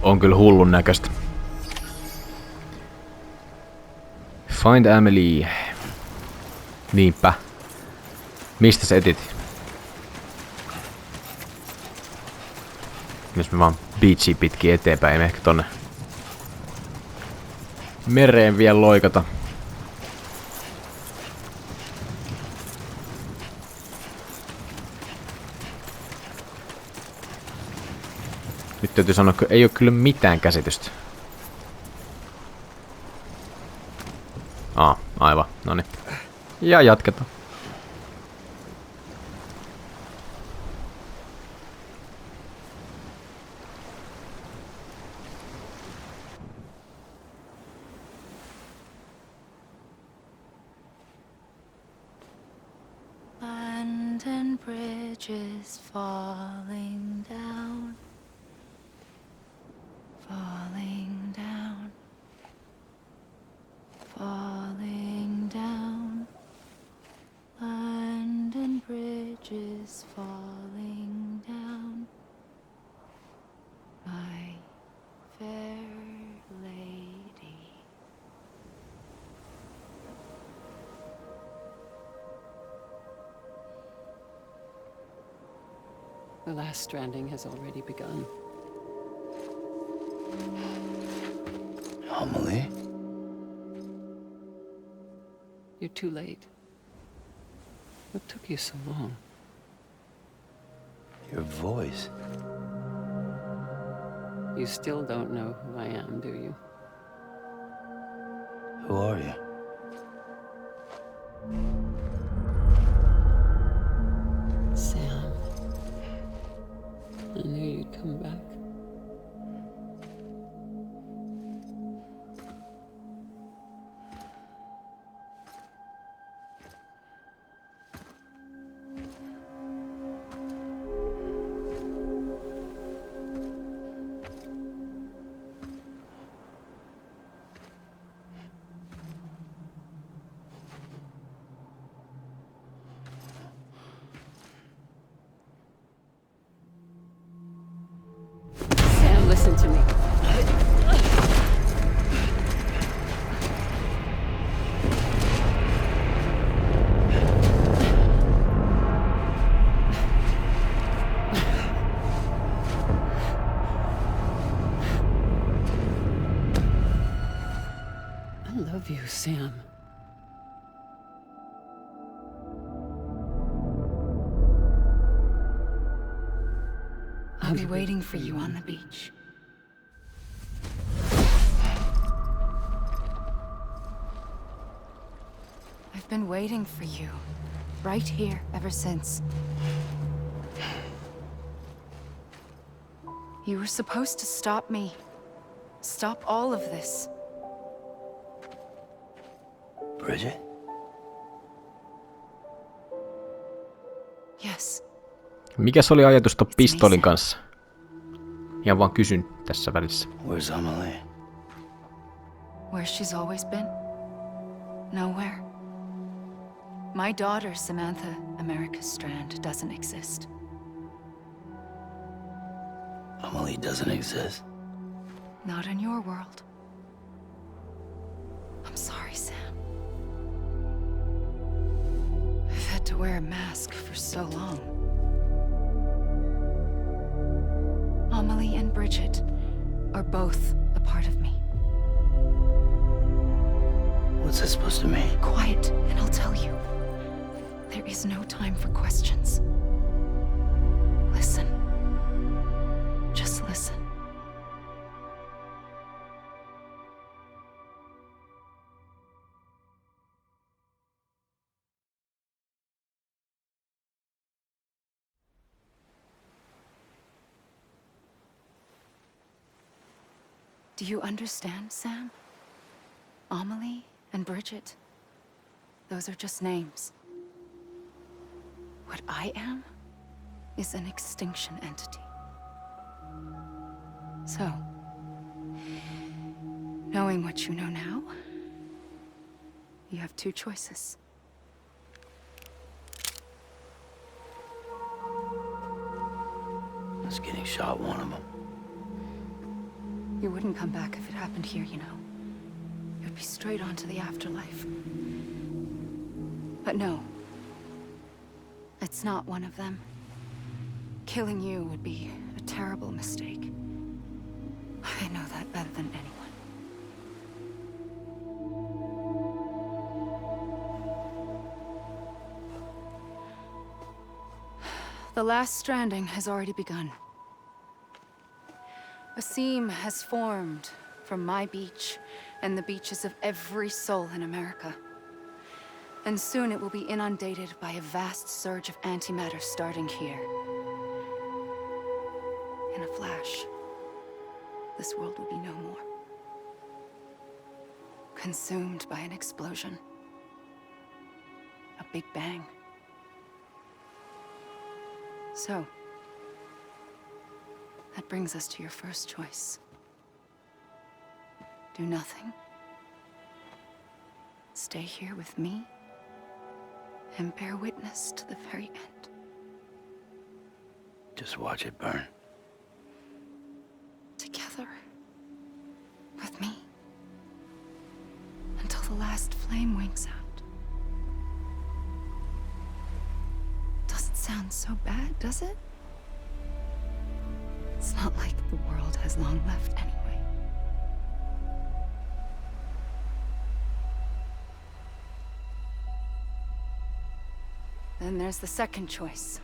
on kyllä hullun näköistä. Find Emily. Niinpä. Mistä sä etit? Jos me vaan beachia pitkin eteenpäin, ei me ehkä tonne mereen vielä loikata. Nyt täytyy sanoa, että ei oo kyllä mitään käsitystä. Aivan. Noniin. Ja jatketaan. London Bridge is falling down, falling down, falling down. London Bridge is falling down, my fair lady. The last stranding has already begun. Amelie? You're too late. What took you so long? Your voice. You still don't know who I am, do you? Who are you? Sam. I knew you'd come back. Listen to me. I love you, Sam. I'll be waiting for you on the beach. I've been waiting for you, right here, ever since. You were supposed to stop me. Stop all of this. Bridget? Yes. Mikäs oli ajatus ton pistolin kanssa? Ihan vaan kysyn tässä välissä. Where's Amelie? Where she's always been. Nowhere. My daughter, Samantha America Strand, doesn't exist. Amelie doesn't exist. Not in your world. I'm sorry, Sam. I've had to wear a mask for so long. Amelie and Bridget are both a part of me. What's that supposed to mean? Quiet, and I'll tell you. There is no time for questions. Listen. Just listen. Do you understand, Sam? Amelie and Bridget, those are just names. What I am is an extinction entity. So, knowing what you know now, you have two choices. Is getting shot one of them? You wouldn't come back if it happened here, you know. You'd be straight on to the afterlife. But no. It's not one of them. Killing you would be a terrible mistake. I know that better than anyone. The last stranding has already begun. A seam has formed from my beach and the beaches of every soul in America. And soon it will be inundated by a vast surge of antimatter starting here. In a flash, this world will be no more. Consumed by an explosion. A big bang. So, that brings us to your first choice. Do nothing. Stay here with me and bear witness to the very end. Just watch it burn. Together. With me. Until the last flame winks out. Doesn't sound so bad, does it? It's not like the world has long left anyway. Then there's the second choice.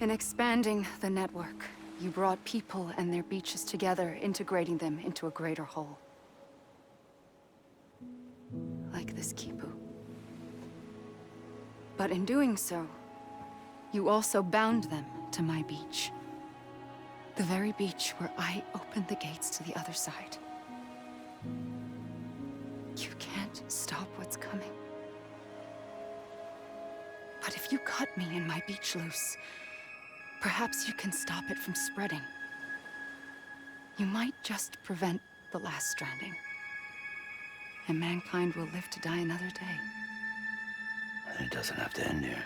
In expanding the network, you brought people and their beaches together, integrating them into a greater whole. Like this Kipu. But in doing so, you also bound them to my beach. The very beach where I opened the gates to the other side. You can't stop what's coming. But if you cut me and my beach loose, perhaps you can stop it from spreading. You might just prevent the last stranding. And mankind will live to die another day. And it doesn't have to end here.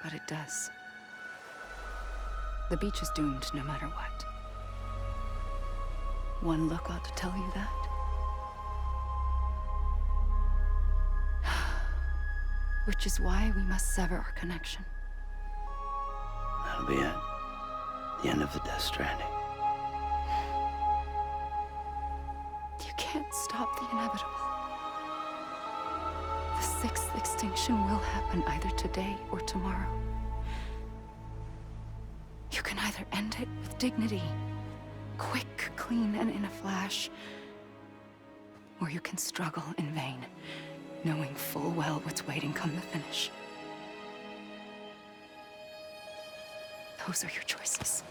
But it does. The beach is doomed no matter what. One look ought to tell you that. Which is why we must sever our connection. That'll be it. The end of the Death Stranding. You can't stop the inevitable. The sixth extinction will happen either today or tomorrow. You can either end it with dignity, quick, clean, and in a flash, or you can struggle in vain, knowing full well what's waiting come the finish. Those are your choices.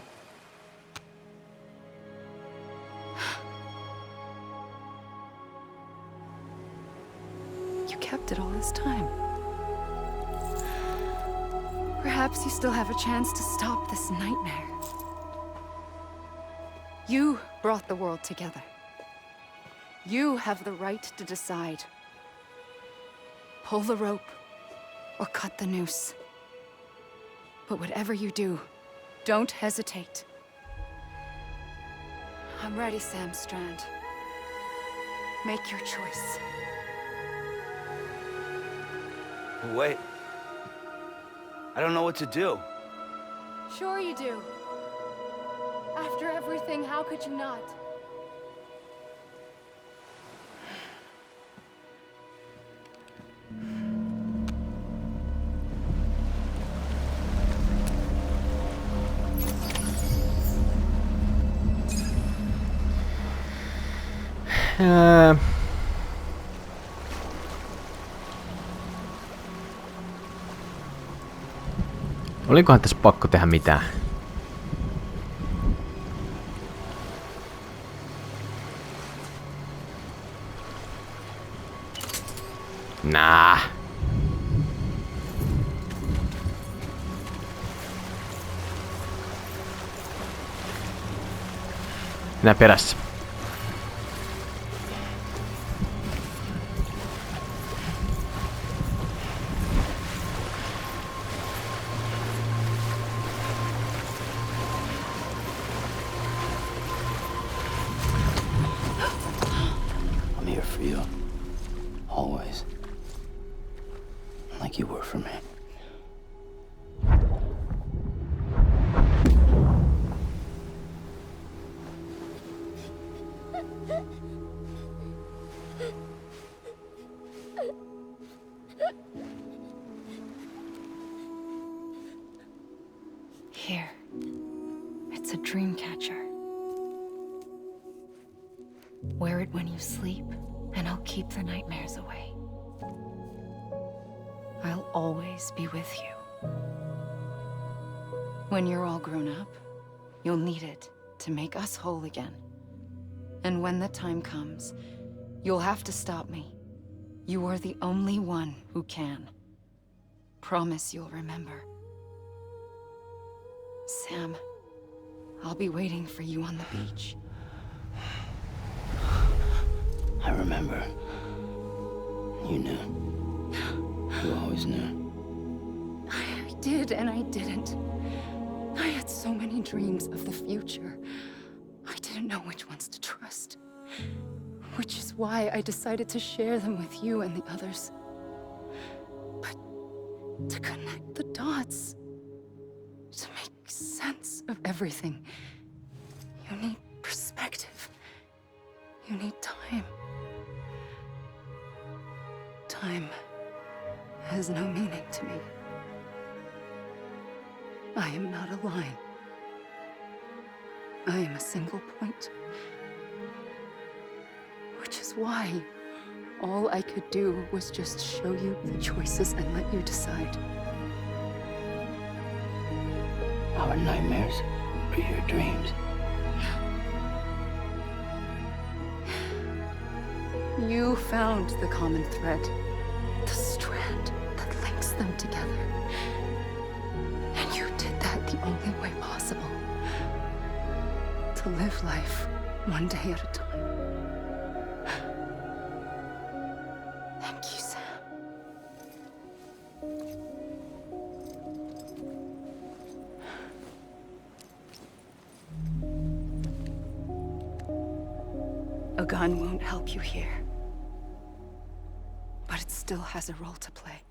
You kept it all this time. Perhaps you still have a chance to stop this nightmare. You brought the world together. You have the right to decide. Pull the rope or cut the noose. But whatever you do, don't hesitate. I'm ready, Sam Strand. Make your choice. Wait. I don't know what to do. Sure you do. After everything, how could you not? Olikohan tässä pakko tehdä mitään? Nah. Minä perässä. Here. It's a dream catcher. Wear it when you sleep, and I'll keep the nightmares away. I'll always be with you. When you're all grown up, you'll need it to make us whole again. And when the time comes, you'll have to stop me. You are the only one who can. Promise you'll remember. Sam, I'll be waiting for you on the beach. I remember. You knew. You always knew. I did and I didn't. I had so many dreams of the future. I didn't know which ones to trust. Which is why I decided to share them with you and the others. But to connect the dots, to make sense of everything, you need perspective. You need time. Time has no meaning to me. I am not a line. I am a single point. Which is why all I could do was just show you the choices and let you decide. Our nightmares are your dreams. You found the common thread, the strand that links them together. And you did that the only way possible. To live life one day at a time. Thank you, Sam. A gun won't help you here. But it still has a role to play.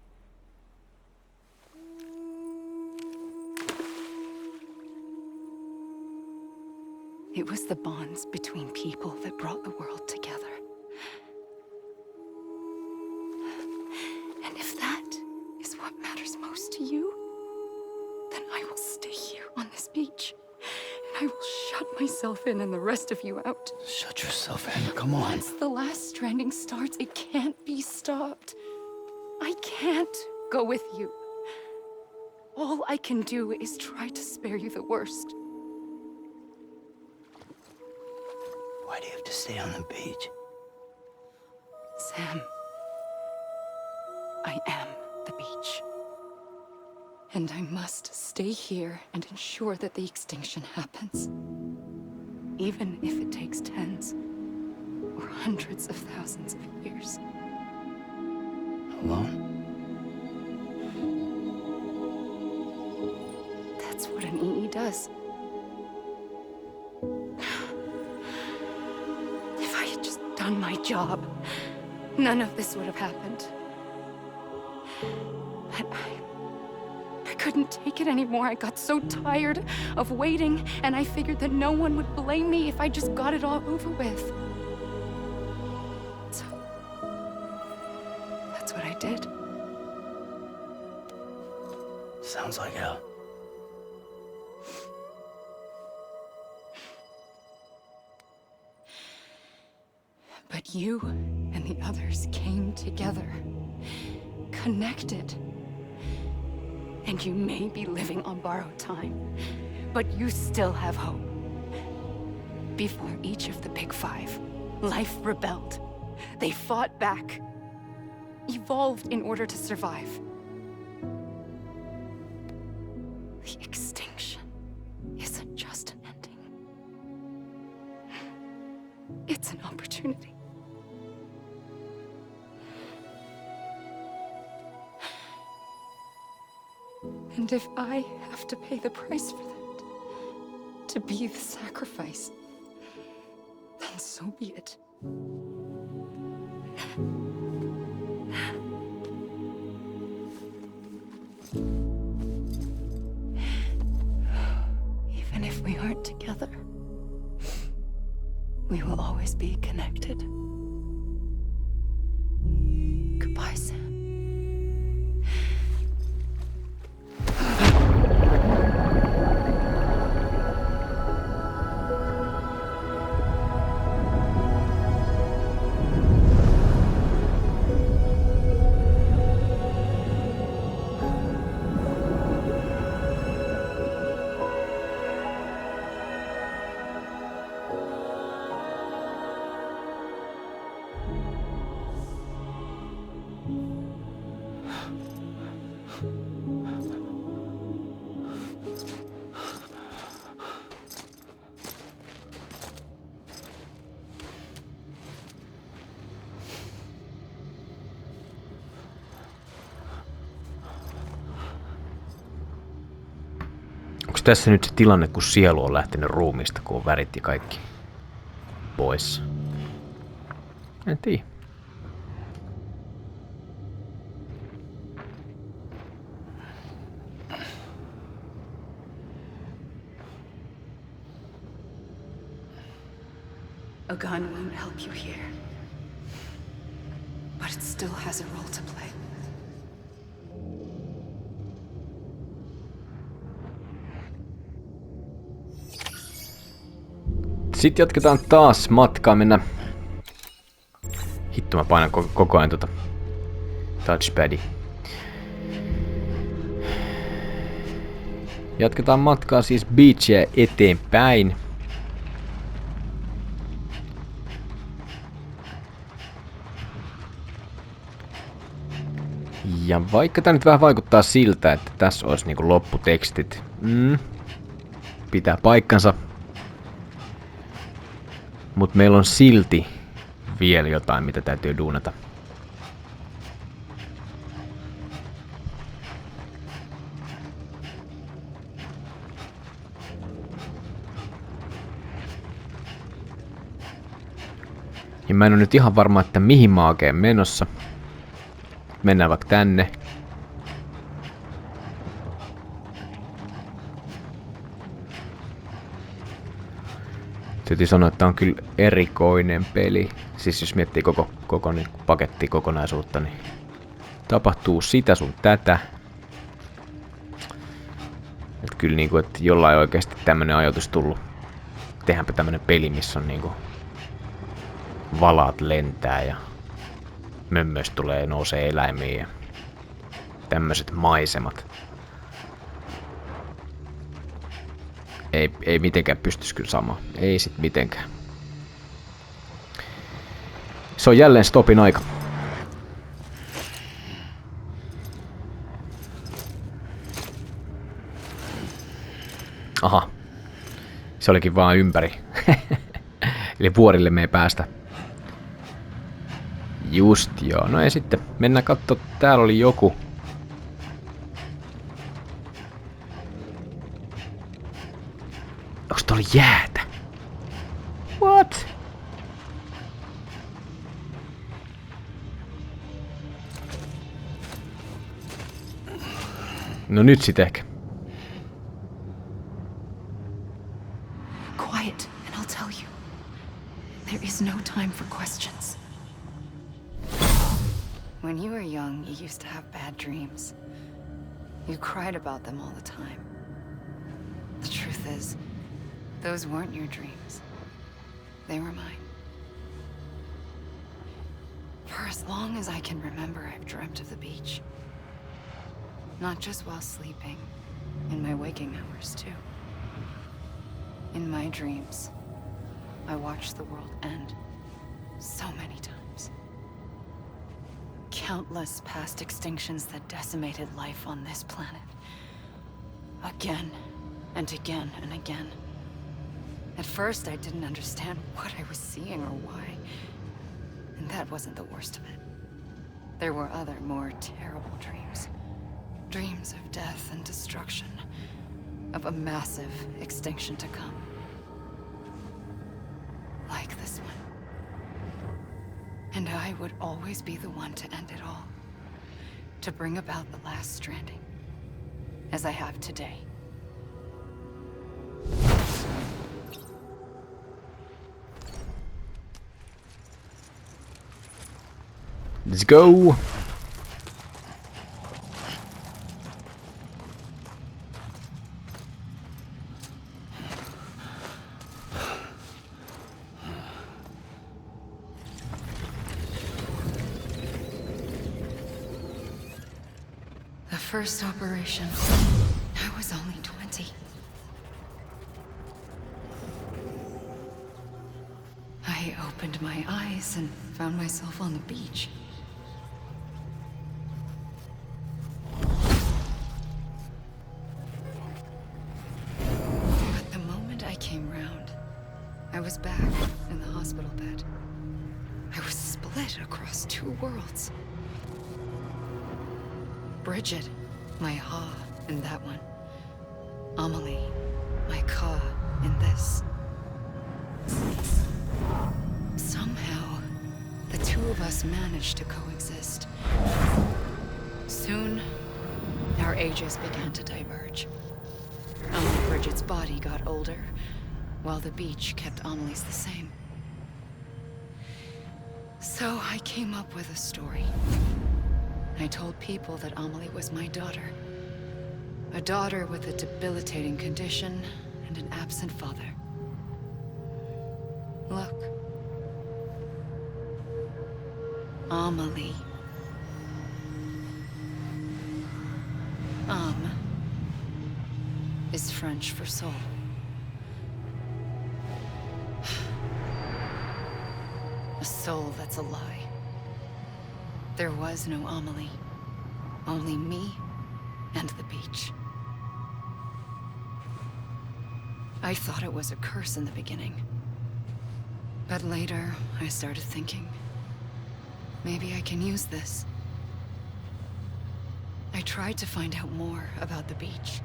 It was the bonds between people that brought the world together. And if that is what matters most to you, then I will stay here on this beach. And I will shut myself in and the rest of you out. Shut yourself in. Come on. Once the last stranding starts, it can't be stopped. I can't go with you. All I can do is try to spare you the worst. Why do you have to stay on the beach? Sam, I am the beach. And I must stay here and ensure that the extinction happens. Even if it takes tens or hundreds of thousands of years. Alone? That's what an EE does. If I had just done my job, none of this would have happened. But I couldn't take it anymore. I got so tired of waiting, and I figured that no one would blame me if I just got it all over with. So, that's what I did. Sounds like hell. But you and the others came together, connected. And you may be living on borrowed time, but you still have hope. Before each of the Big Five, life rebelled. They fought back, evolved in order to survive. The extinction isn't just an ending. It's an opportunity. And if I have to pay the price for that, to be the sacrifice, then so be it. Even if we aren't together, We will always be connected. Goodbye, Sam. Onko tässä nyt se tilanne, kun sielu on lähtenyt ruumista, kun on värit ja kaikki pois? En tiedä. A gun won't help you here. But it still has a role to play. Sitten jatketaan taas matkaa mennä. Hitto, mä painan koko ajan touchpadia. Jatketaan matkaa siis beachia eteenpäin. Ja vaikka tää nyt vähän vaikuttaa siltä, että tässä olisi niinku lopputekstit. Pitää paikkansa. Mut meillä on silti vielä jotain, mitä täytyy duunata. Ja mä en ole nyt ihan varma, että mihin mä oon oikein menossa. Mennään vaikka tänne. Täytyy sanoa, että on kyllä erikoinen peli. Siis jos miettii koko niin paketti kokonaisuutta, niin tapahtuu sitä sun tätä. Et kyllä niinku, että jollain oikeasti tämmönen ajatus tullut. Tehdäänpä tämmönen peli, missä on niinku valaat lentää ja mömmöistä tulee nousee eläimiä ja tämmöiset maisemat. Ei mitenkään pystyisi kyllä samaan. Ei sit mitenkään. Se on jälleen stopin aika. Aha. Se olikin vaan ympäri. Eli vuorille me ei päästä. Just joo. No ja sitten mennään kattoo. Täällä oli joku. Onks tuolla jäätä? What? No nyt sit ehkä. Quiet, and I'll tell you. There is no time for questions. When you were young, you used to have bad dreams. You cried about them all the time. The truth is, those weren't your dreams. They were mine. For as long as I can remember, I've dreamt of the beach. Not just while sleeping, in my waking hours too. In my dreams, I watched the world end so many times. Countless past extinctions that decimated life on this planet. Again and again and again. At first, I didn't understand what I was seeing or why. And that wasn't the worst of it. There were other, more terrible dreams. Dreams of death and destruction. Of a massive extinction to come. Like this one. And I would always be the one to end it all. To bring about the last stranding. As I have today. Let's go! The first operation, I was only 20. I opened my eyes and found myself on the beach. But the moment I came round, I was back in the hospital bed. I was split across two worlds. Bridget, my Ha in that one. Amelie, my Ka in this. Somehow, the two of us managed to coexist. Soon, our ages began to diverge. Only Bridget's body got older, while the beach kept Amelie's the same. So I came up with a story. I told people that Amelie was my daughter. A daughter with a debilitating condition and an absent father. Look. Amelie. Is French for soul. A soul that's a lie. There was no Amelie. Only me and the beach. I thought it was a curse in the beginning. But later, I started thinking, maybe I can use this. I tried to find out more about the beach.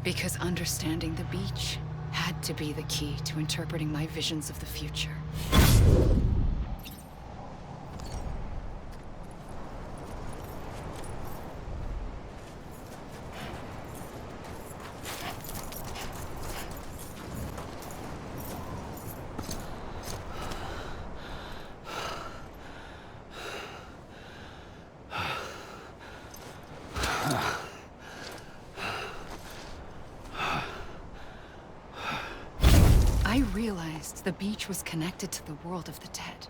Because understanding the beach had to be the key to interpreting my visions of the future. I realized the beach was connected to the world of the dead,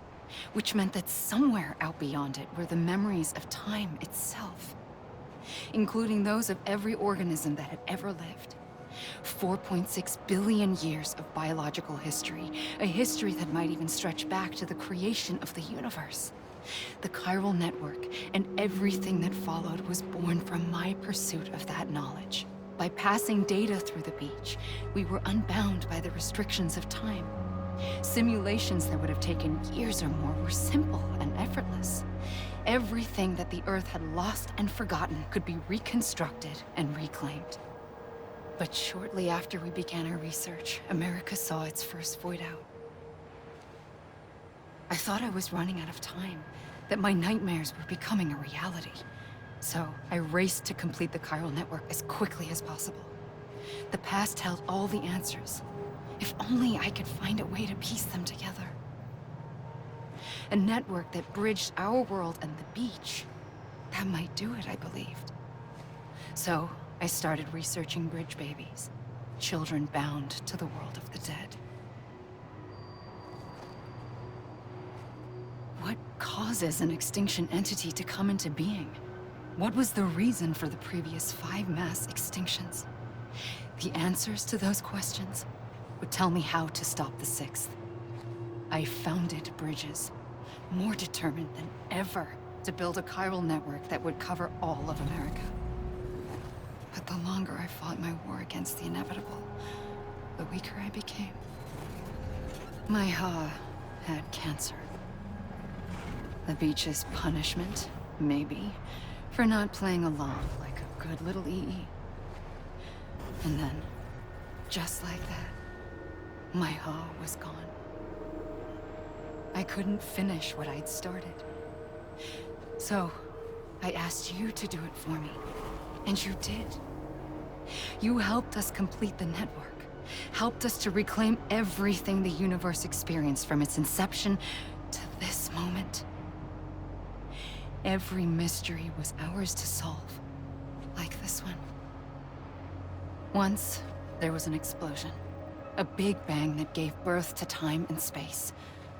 which meant that somewhere out beyond it were the memories of time itself, including those of every organism that had ever lived. 4.6 billion years of biological history, a history that might even stretch back to the creation of the universe. The chiral network and everything that followed was born from my pursuit of that knowledge. By passing data through the beach, we were unbound by the restrictions of time. Simulations that would have taken years or more were simple and effortless. Everything that the Earth had lost and forgotten could be reconstructed and reclaimed. But shortly after we began our research, America saw its first void out. I thought I was running out of time, that my nightmares were becoming a reality. So I raced to complete the chiral network as quickly as possible. The past held all the answers. If only I could find a way to piece them together. A network that bridged our world and the beach. That might do it, I believed. So I started researching bridge babies, children bound to the world of the dead. What causes an extinction entity to come into being? What was the reason for the previous 5 mass extinctions? The answers to those questions would tell me how to stop the 6th. I founded bridges, more determined than ever to build a chiral network that would cover all of America. But the longer I fought my war against the inevitable, the weaker I became. My Ha had cancer. The beach's punishment, maybe, for not playing along like a good little EE. And then, just like that, my Ha was gone. I couldn't finish what I'd started. So, I asked you to do it for me, and you did. You helped us complete the network, helped us to reclaim everything the universe experienced from its inception to this moment. every mystery was ours to solve. Like this one. Once, there was an explosion. A big bang that gave birth to time and space.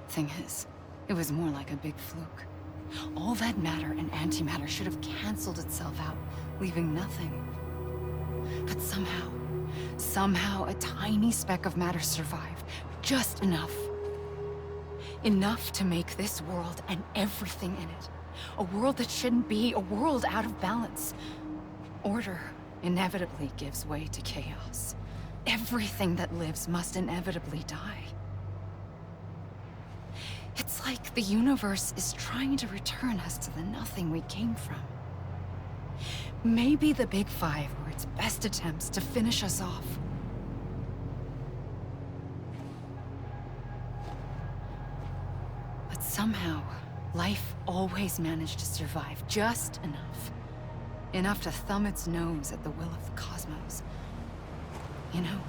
Thing is, it was more like a big fluke. All that matter and antimatter should have canceled itself out, leaving nothing. But somehow a tiny speck of matter survived. Just enough. Enough to make this world and everything in it. A world that shouldn't be, a world out of balance. Order inevitably gives way to chaos. Everything that lives must inevitably die. It's like the universe is trying to return us to the nothing we came from. Maybe the Big Five were its best attempts to finish us off. But somehow, life always managed to survive just enough. Enough to thumb its nose at the will of the cosmos. You know,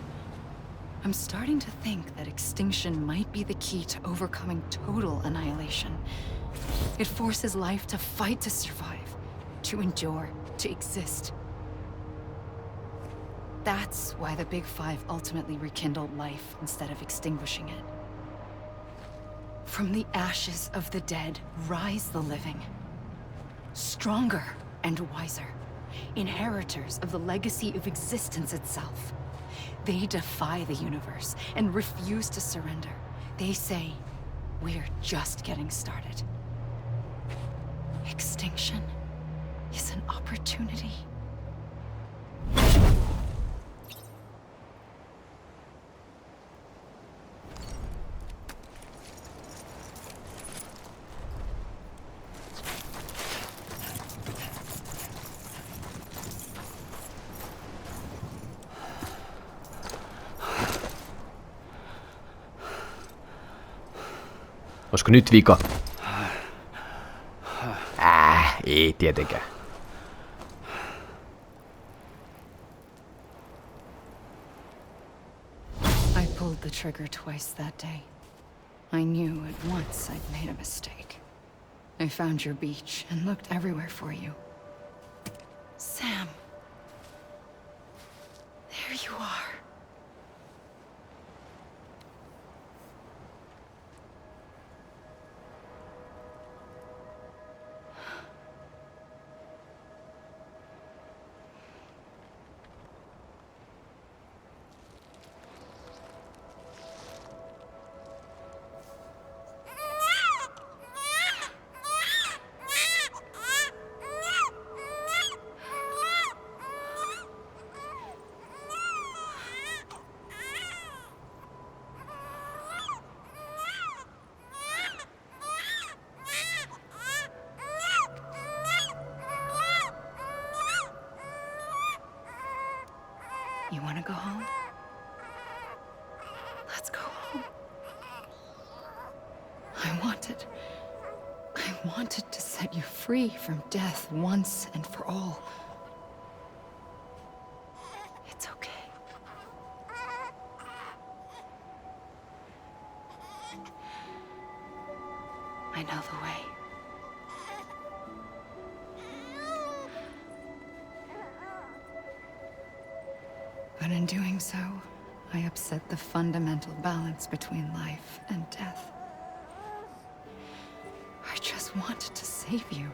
I'm starting to think that extinction might be the key to overcoming total annihilation. It forces life to fight to survive, to endure, to exist. That's why the Big Five ultimately rekindled life instead of extinguishing it. From the ashes of the dead rise the living. Stronger and wiser. Inheritors of the legacy of existence itself. They defy the universe and refuse to surrender. They say, we're just getting started. Extinction is an opportunity. Olisiko nyt vika? Ei tietenkään. I pulled the trigger twice that day. I knew at once I'd made a mistake. I found your beach and looked everywhere for you. Sam. There you are. You want to go home? Let's go home. I wanted to set you free from death once and for all. It's okay. I know the way. But in doing so, I upset the fundamental balance between life and death. I just wanted to save you.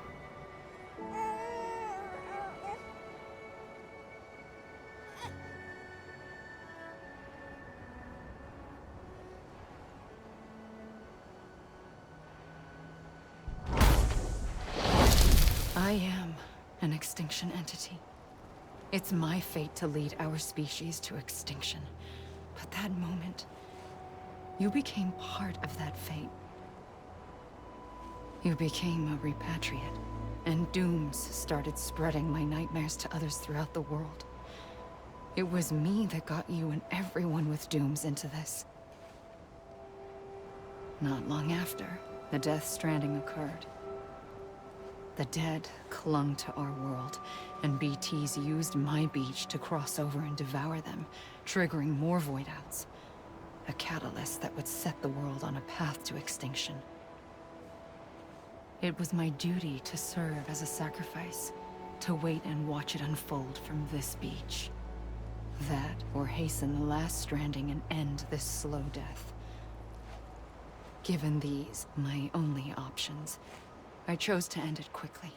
I am an extinction entity. It's my fate to lead our species to extinction. But that moment, you became part of that fate. You became a repatriate, and dooms started spreading my nightmares to others throughout the world. It was me that got you and everyone with dooms into this. Not long after, the Death Stranding occurred. The dead clung to our world, and BTs used my beach to cross over and devour them, triggering more void outs. A catalyst that would set the world on a path to extinction. It was my duty to serve as a sacrifice, to wait and watch it unfold from this beach. That, or hasten the last stranding and end this slow death. Given these, my only options, I chose to end it quickly.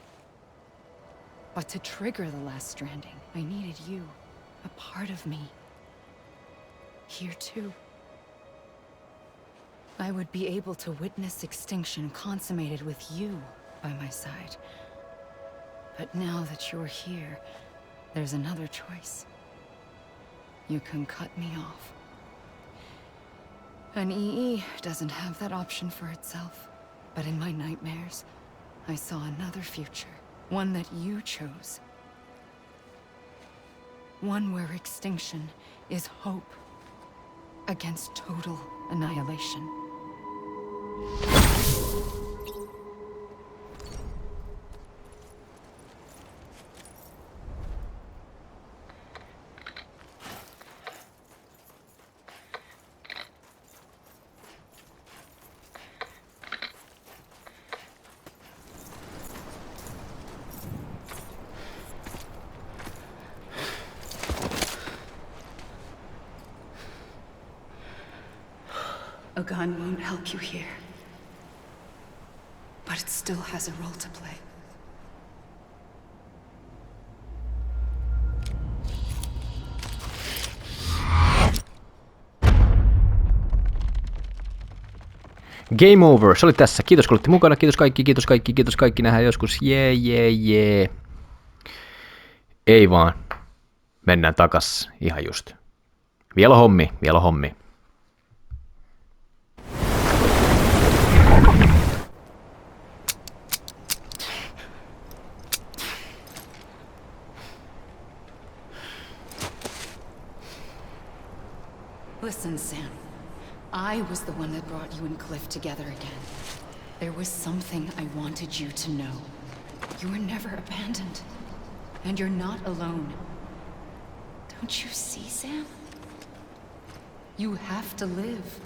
But to trigger the last stranding, I needed you, a part of me. Here too. I would be able to witness extinction consummated with you by my side. But now that you're here, there's another choice. You can cut me off. An EE doesn't have that option for itself. But in my nightmares, I saw another future. One that you chose. One where extinction is hope against total annihilation. A gun won't help you here. But it still has a role to play. Game over. Se oli tässä. Kiitos kun olitte mukana. Kiitos kaikki. Nähdään joskus. Jee. Ei vaan. Mennään takas ihan just. Vielä hommi. Listen, Sam. I was the one that brought you and Cliff together again. There was something I wanted you to know. You were never abandoned. And you're not alone. Don't you see, Sam? You have to live.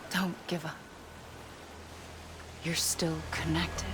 Don't give up. You're still connected.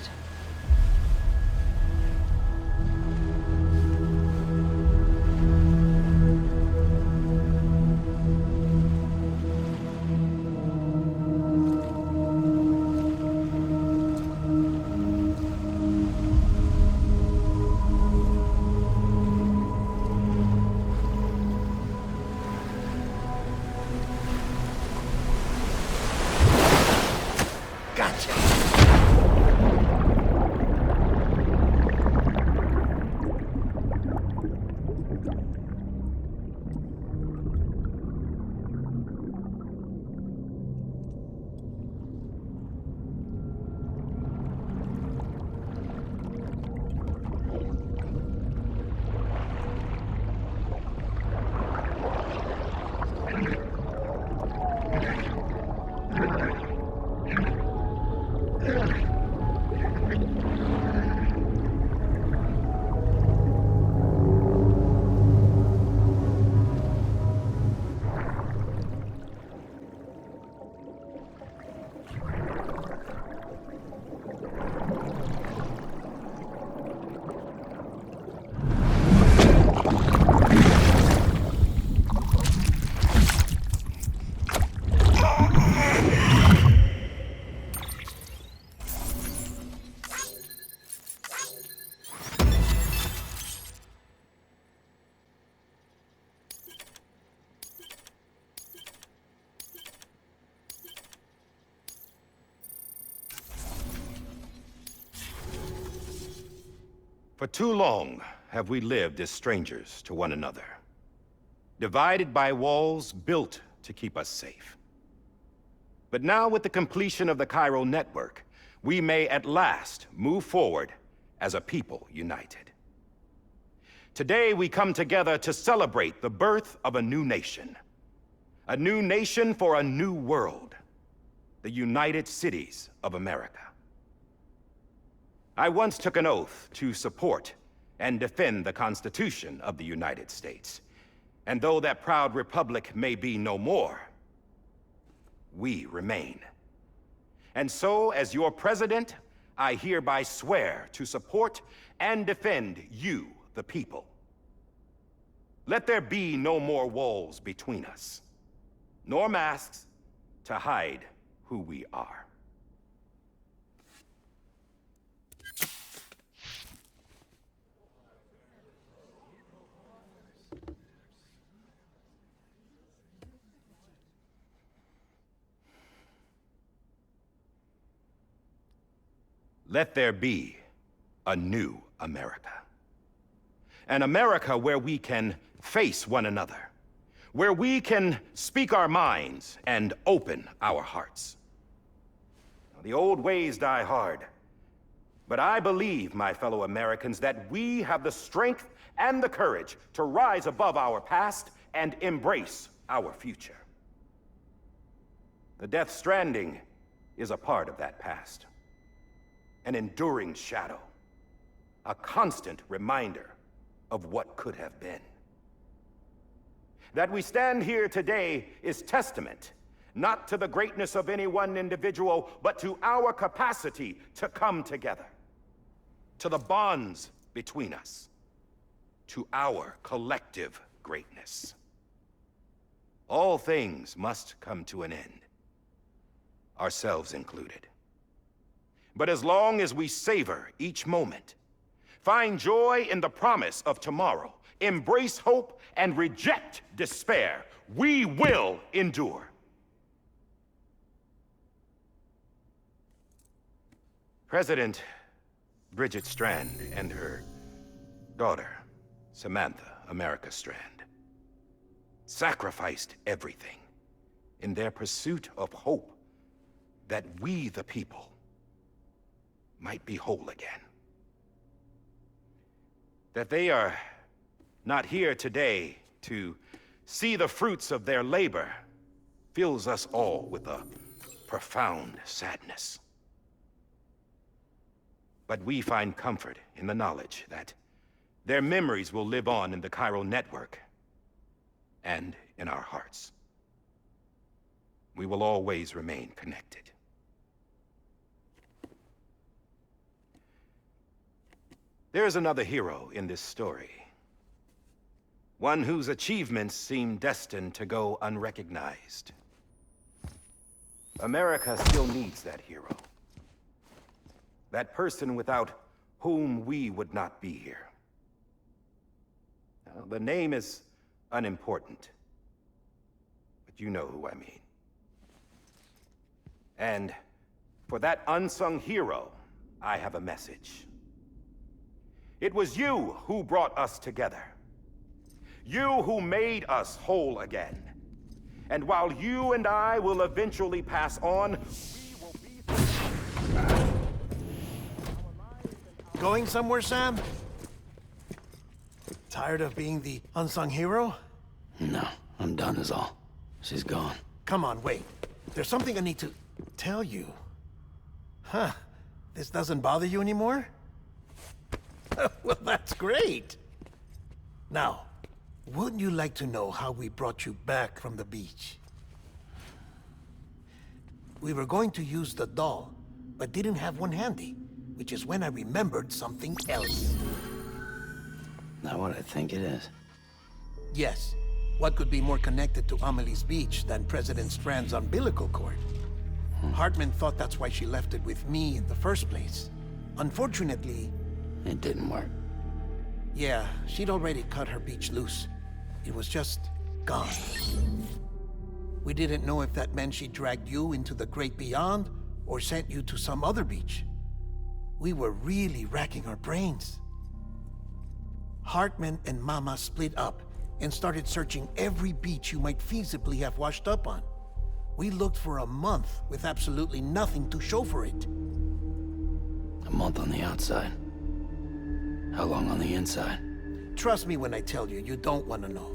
For too long have we lived as strangers to one another, divided by walls built to keep us safe. But now, with the completion of the chiral network, we may at last move forward as a people united. Today we come together to celebrate the birth of a new nation. A new nation for a new world. The United Cities of America. I once took an oath to support and defend the Constitution of the United States. And though that proud republic may be no more, we remain. And so, as your president, I hereby swear to support and defend you, the people. Let there be no more walls between us, nor masks to hide who we are. Let there be a new America. An America where we can face one another, where we can speak our minds and open our hearts. The old ways die hard, but I believe, my fellow Americans, that we have the strength and the courage to rise above our past and embrace our future. The Death Stranding is a part of that past. An enduring shadow, a constant reminder of what could have been. That we stand here today is testament, not to the greatness of any one individual, but to our capacity to come together, to the bonds between us, to our collective greatness. All things must come to an end, ourselves included. But as long as we savor each moment, find joy in the promise of tomorrow, embrace hope, and reject despair, we will endure. President Bridget Strand and her daughter, Samantha America Strand, sacrificed everything in their pursuit of hope that we, the people, might be whole again. That they are not here today to see the fruits of their labor fills us all with a profound sadness. But we find comfort in the knowledge that their memories will live on in the chiral network and in our hearts. We will always remain connected. There is another hero in this story. One whose achievements seem destined to go unrecognized. America still needs that hero. That person without whom we would not be here. Now, the name is unimportant, but you know who I mean. And for that unsung hero, I have a message. It was you who brought us together. You who made us whole again. And while you and I will eventually pass on, we will be... Going somewhere, Sam? Tired of being the unsung hero? No, I'm done is all. She's gone. Come on, wait. There's something I need to tell you. Huh. This doesn't bother you anymore? Well, that's great. Now, wouldn't you like to know how we brought you back from the beach? We were going to use the doll, but didn't have one handy, which is when I remembered something else. Not what I think it is. Yes. What could be more connected to Amelie's beach than President Strand's umbilical cord? Hartman thought that's why she left it with me in the first place. Unfortunately... It didn't work. Yeah, she'd already cut her beach loose. It was just gone. We didn't know if that meant she dragged you into the great beyond or sent you to some other beach. We were really racking our brains. Hartman and Mama split up and started searching every beach you might feasibly have washed up on. We looked for a month with absolutely nothing to show for it. A month on the outside. How long on the inside? Trust me when I tell you, you don't want to know.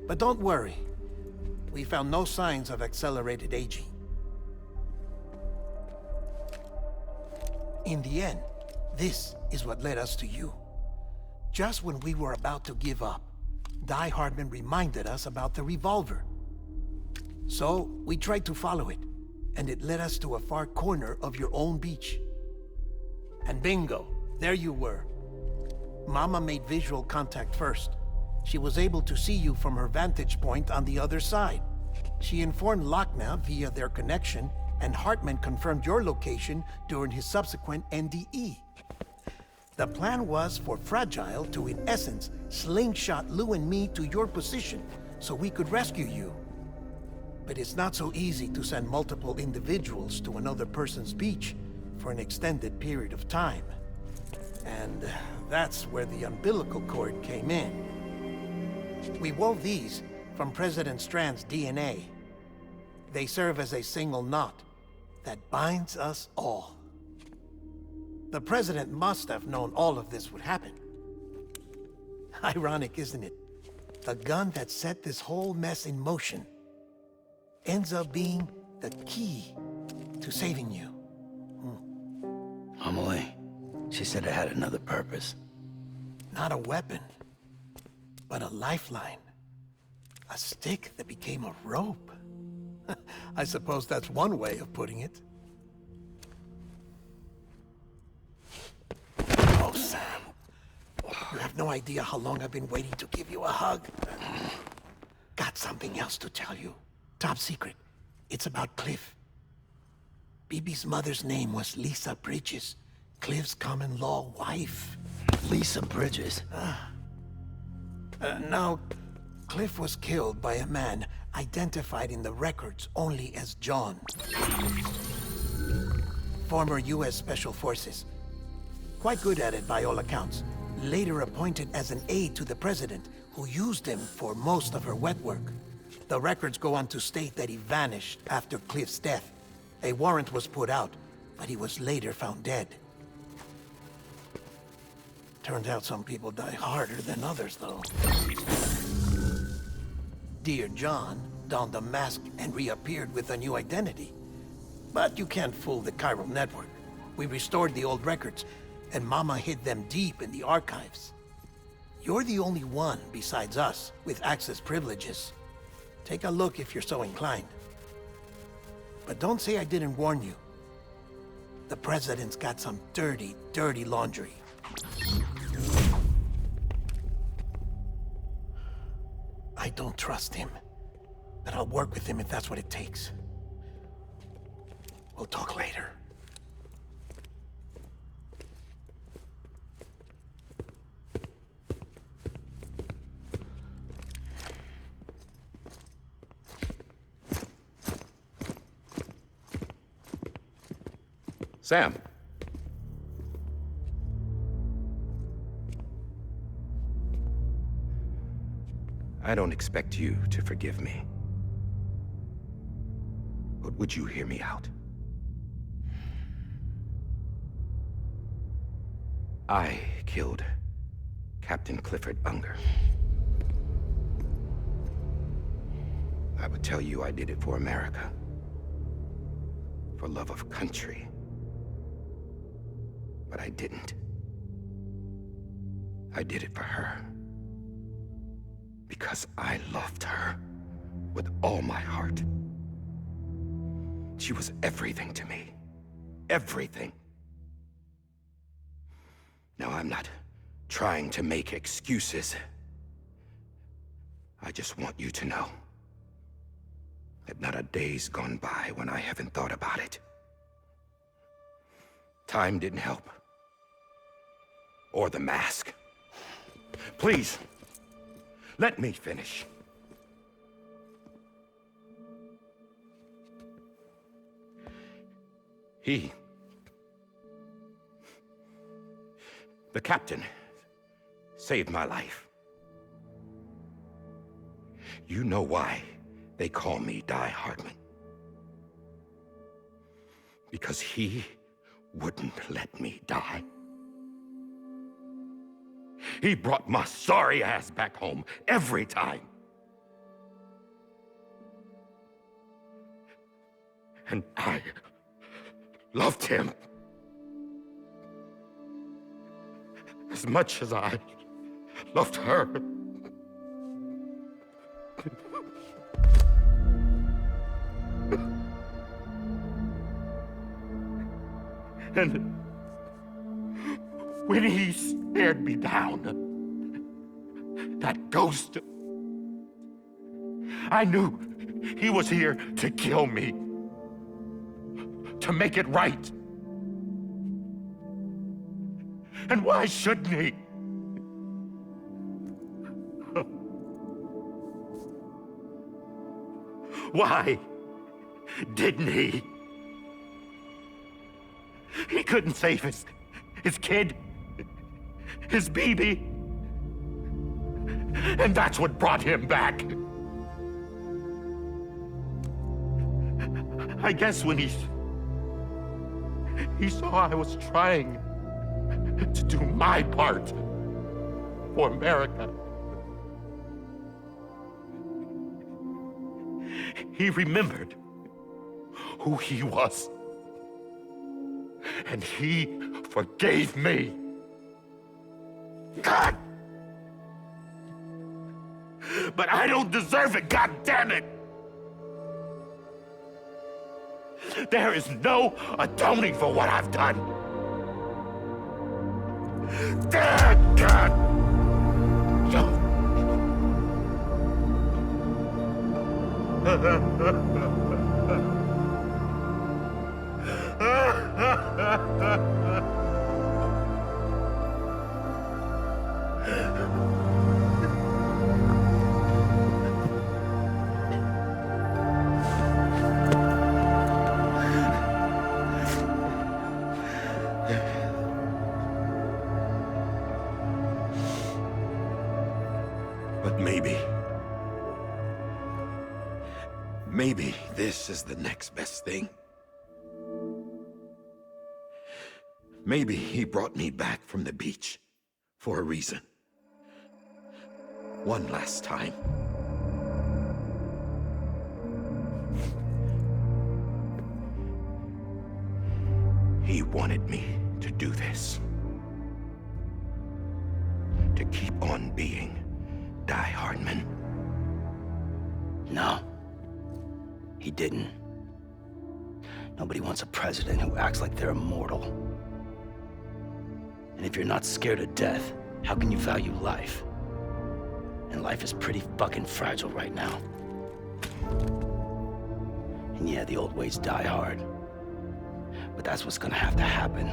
But don't worry. We found no signs of accelerated aging. In the end, this is what led us to you. Just when we were about to give up, Die Hardman reminded us about the revolver. So, we tried to follow it, and it led us to a far corner of your own beach. And bingo, there you were. Mama made visual contact first. She was able to see you from her vantage point on the other side. She informed Lochna via their connection, and Hartman confirmed your location during his subsequent NDE. The plan was for Fragile to, in essence, slingshot Lou and me to your position so we could rescue you. But it's not so easy to send multiple individuals to another person's beach for an extended period of time. And that's where the umbilical cord came in. We wove these from President Strand's DNA. They serve as a single knot that binds us all. The President must have known all of this would happen. Ironic, isn't it? The gun that set this whole mess in motion ends up being the key to saving you. Amelie, she said it had another purpose. Not a weapon, but a lifeline. A stick that became a rope. I suppose that's one way of putting it. Oh, Sam. You have no idea how long I've been waiting to give you a hug. Got something else to tell you. Top secret. It's about Cliff. Bibi's mother's name was Lisa Bridges, Cliff's common-law wife. Lisa Bridges? Now, Cliff was killed by a man identified in the records only as John. Former U.S. Special Forces. Quite good at it by all accounts. Later appointed as an aide to the president, who used him for most of her wet work. The records go on to state that he vanished after Cliff's death. A warrant was put out, but he was later found dead. Turned out some people die harder than others, though. Dear John donned a mask and reappeared with a new identity. But you can't fool the chiral network. We restored the old records, and Mama hid them deep in the archives. You're the only one, besides us, with access privileges. Take a look if you're so inclined. But don't say I didn't warn you. The President's got some dirty, dirty laundry. I don't trust him, but I'll work with him if that's what it takes. We'll talk later. Sam. I don't expect you to forgive me. But would you hear me out? I killed Captain Clifford Unger. I would tell you I did it for America. For love of country. But I didn't. I did it for her. Because I loved her with all my heart. She was everything to me. Everything. Now, I'm not trying to make excuses. I just want you to know that not a day's gone by when I haven't thought about it. Time didn't help. Or the mask. Please, let me finish. The captain saved my life. You know why they call me Die Hardman. Because he wouldn't let me die. He brought my sorry ass back home every time. And I loved him as much as I loved her. And when he stared me down, that ghost, I knew he was here to kill me, to make it right. And why shouldn't he? Why didn't he? He couldn't save his kid, his baby. And that's what brought him back. I guess when he saw I was trying to do my part for America, he remembered who he was. And he forgave me. God! But I don't deserve it, God damn it! There is no atoning for what I've done. God! But maybe this is the next best thing. Maybe he brought me back from the beach for a reason. One last time. He wanted me to do this. To keep on being Die Hardman. No. He didn't. Nobody wants a president who acts like they're immortal. And if you're not scared of death, how can you value life? And life is pretty fucking fragile right now. And yeah, the old ways die hard. But that's what's gonna have to happen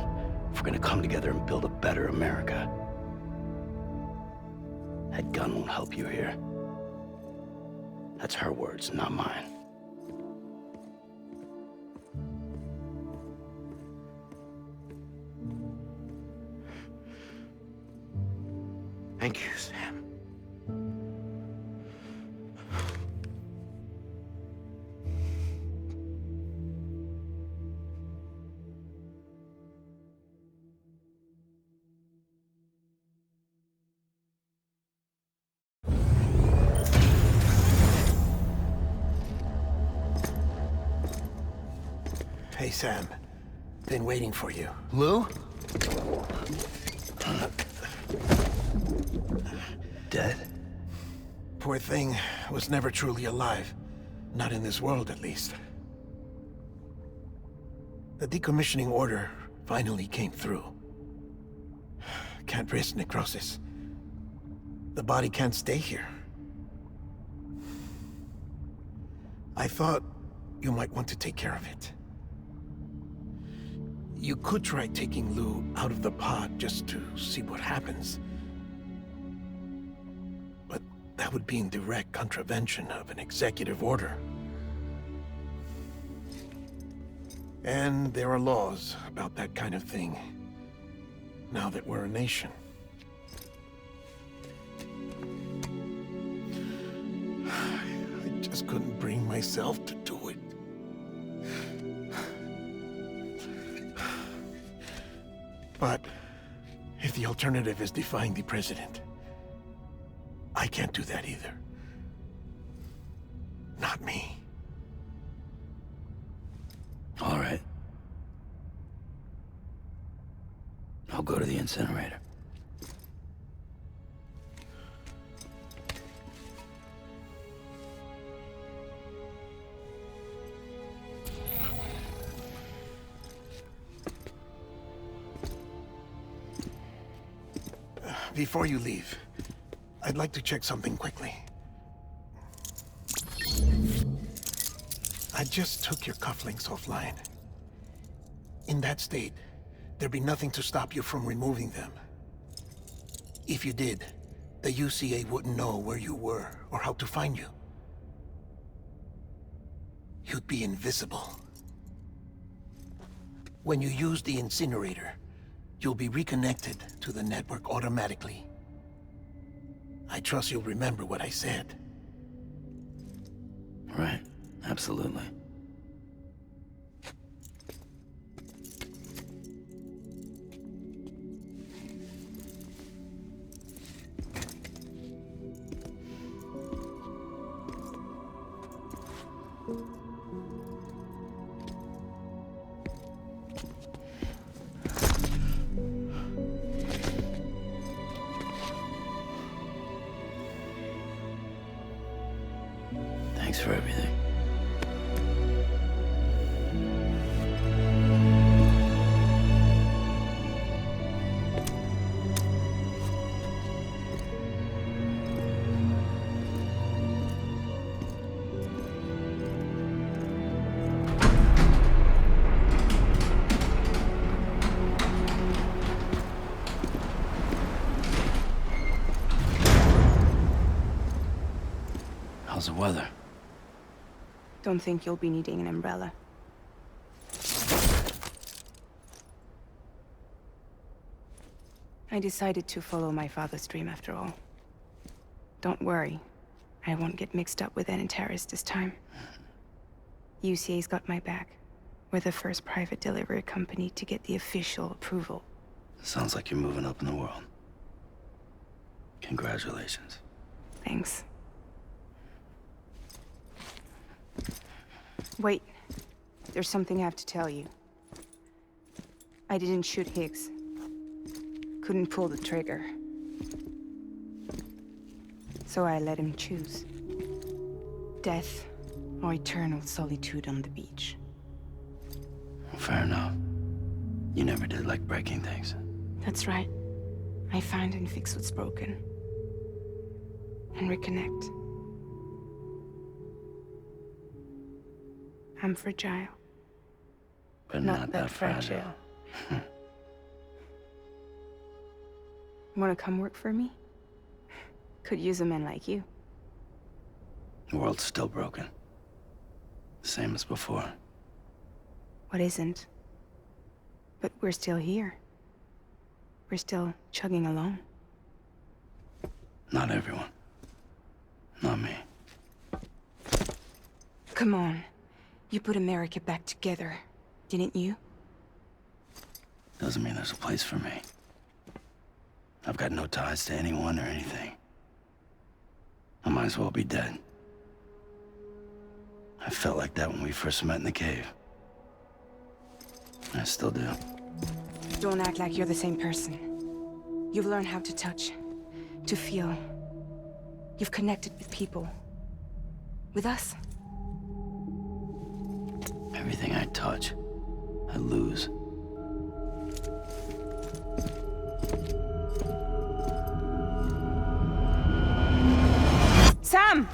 if we're gonna come together and build a better America. That gun won't help you here. That's her words, not mine. Thank you, Sam. Hey, Sam. Been waiting for you. Lou? Dead? Poor thing was never truly alive. Not in this world, at least. The decommissioning order finally came through. Can't risk necrosis. The body can't stay here. I thought you might want to take care of it. You could try taking Lou out of the pod just to see what happens. But that would be in direct contravention of an executive order. And there are laws about that kind of thing, now that we're a nation. just couldn't bring myself to do it. But if the alternative is defying the president, I can't do that either. Not me. All right. I'll go to the incinerator. Before you leave, I'd like to check something quickly. I just took your cufflinks offline. In that state, there'd be nothing to stop you from removing them. If you did, the UCA wouldn't know where you were or how to find you. You'd be invisible. When you use the incinerator, you'll be reconnected to the network automatically. I trust you'll remember what I said. Right, absolutely. Thanks for everything. How's the weather? Don't think you'll be needing an umbrella. I decided to follow my father's dream after all. Don't worry, I won't get mixed up with any terrorists this time. UCA's got my back. We're the first private delivery company to get the official approval. Sounds like you're moving up in the world. Congratulations. Thanks. Wait, there's something I have to tell you. I didn't shoot Higgs. Couldn't pull the trigger. So I let him choose. Death or eternal solitude on the beach. Fair enough. You never did like breaking things. That's right. I find and fix what's broken. And reconnect. I'm fragile. But not that fragile. Wanna come work for me? Could use a man like you. The world's still broken. Same as before. What isn't? But we're still here. We're still chugging along. Not everyone. Not me. Come on. You put America back together, didn't you? Doesn't mean there's a place for me. I've got no ties to anyone or anything. I might as well be dead. I felt like that when we first met in the cave. I still do. Don't act like you're the same person. You've learned how to touch, to feel. You've connected with people. With us. Everything I touch, I lose. Sam!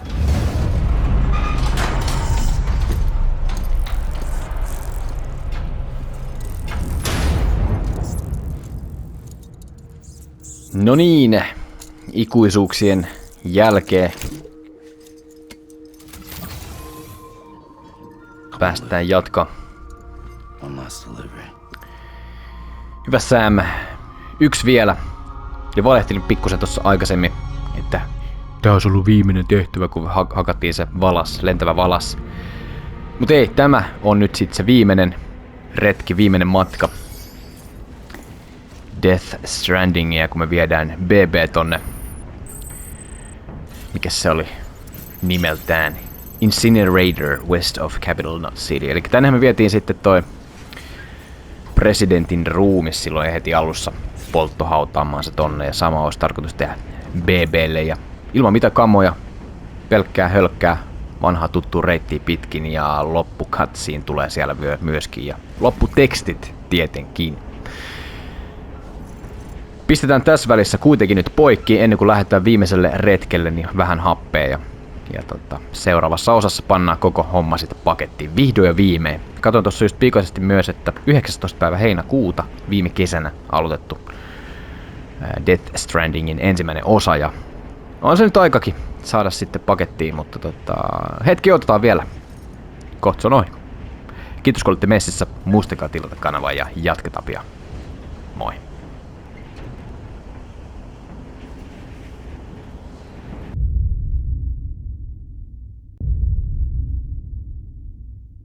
No niin, ikuisuuksien jälkeen päästään jatkaa. One last delivery. Hyvä Sam, yksi vielä. Ja valehtelin pikkusen tuossa aikaisemmin, että Tää olisi ollut viimeinen tehtävä, kun hakattiin se valas, lentävä valas. Mut ei, tämä on nyt sit se viimeinen retki, viimeinen matka Death Strandingia, kun me viedään BB tonne. Mikäs se oli nimeltään? Incinerator West of Capital City. Eli tänne me vietiin sitten toi presidentin ruumis silloin heti alussa polttohautaamaan se tonne. Ja sama olisi tarkoitus tehdä BBlle. Ja ilman mitä kamoja, pelkkää hölkkää, vanha tuttu reitti pitkin ja loppukatsiin tulee siellä myöskin. Ja lopputekstit tietenkin. Pistetään tässä välissä kuitenkin nyt poikki ennen kuin lähdetään viimeiselle retkelle, niin vähän happea. Ja seuraavassa osassa pannaan koko homma sitten pakettiin vihdoin ja viimein. Katoin tuossa just pikaisesti myös, että 19. päivä heinäkuuta viime kesänä aloitettu Death Strandingin ensimmäinen osa. Ja on se nyt aikakin saada sitten pakettiin, mutta hetki otetaan vielä. Kohta se on ohi. Kiitos kun olitte messissä, muistakaa tilata kanavaa ja jatketaan pian.